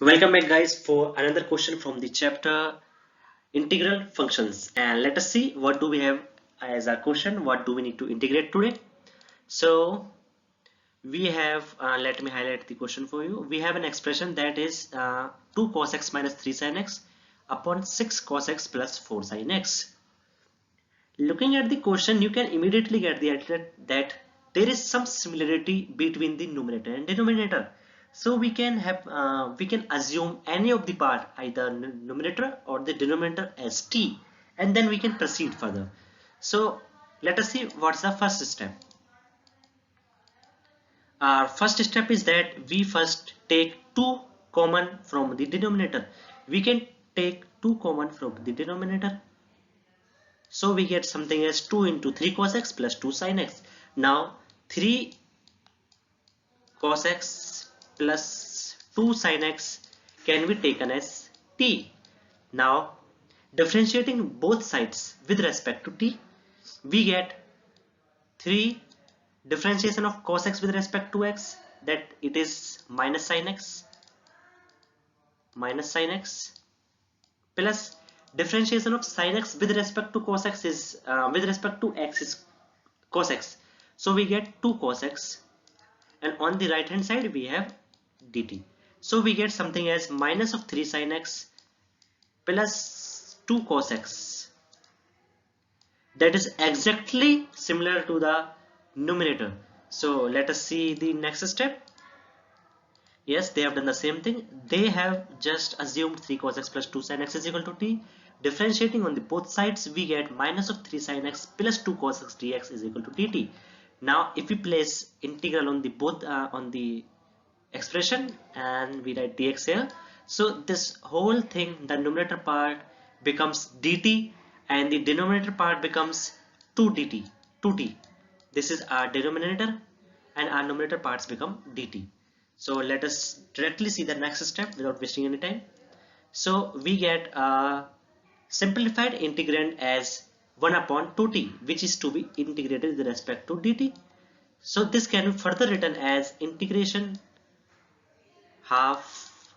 Welcome back guys for another question from the chapter integral functions, and let us see what do we have as our question. What do we need to integrate today? So we have let me highlight the question for you. We have an expression that is 2 cos x minus 3 sin x upon 6 cos x plus 4 sin x. Looking at the question, you can immediately get the idea that there is some similarity between the numerator and denominator. So we can assume any of the part, either numerator or the denominator, as t, and then we can proceed further. So let us see what's the first step. Our first step is that we first take 2 common from the denominator. We can take 2 common from the denominator. So we get something as 2 into 3 cos x plus 2 sin x. Now 3 cos x plus 2 sin x can be taken as t. Now differentiating both sides with respect to t, we get 3 differentiation of cos x with respect to x, that it is minus sin x plus differentiation of sin x with respect to cos x is with respect to x is cos x. So we get 2 cos x, and on the right hand side we have dt. So we get something as minus of 3 sin x plus 2 cos x. That is exactly similar to the numerator. So let us see the next step. Yes, they have done the same thing. They have just assumed 3 cos x plus 2 sin x is equal to t. Differentiating on the both sides, we get minus of 3 sin x plus 2 cos x dx is equal to dt. Now if we place integral on the both on the expression and we write dx here, so this whole thing, the numerator part becomes dt and the denominator part becomes 2t. This is our denominator and our numerator parts become dt. So let us directly see the next step without wasting any time. So we get a simplified integrand as 1 upon 2t, which is to be integrated with respect to dt. So this can be further written as integration half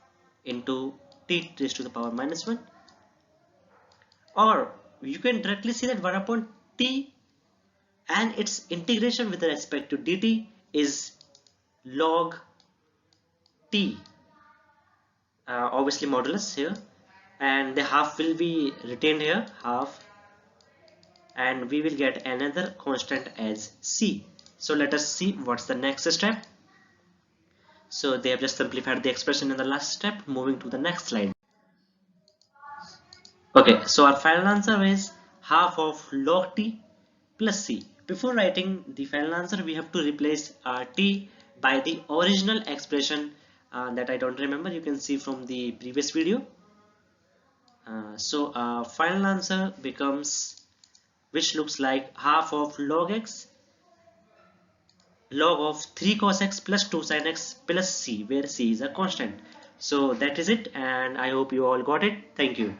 into t raised to the power minus 1, or you can directly see that 1 upon t and its integration with respect to dt is log t, obviously modulus here, and the half will be retained here, half, and we will get another constant as c. So let us see what's the next step. So they have just simplified the expression in the last step. Moving to the next slide. Okay, so our final answer is half of log t plus c. Before writing the final answer, we have to replace t by the original expression that I don't remember. You can see from the previous video. So our final answer becomes, which looks like half of log x log of 3 cos x plus 2 sin x plus c, where c is a constant. So that is it, and I hope you all got it. Thank you.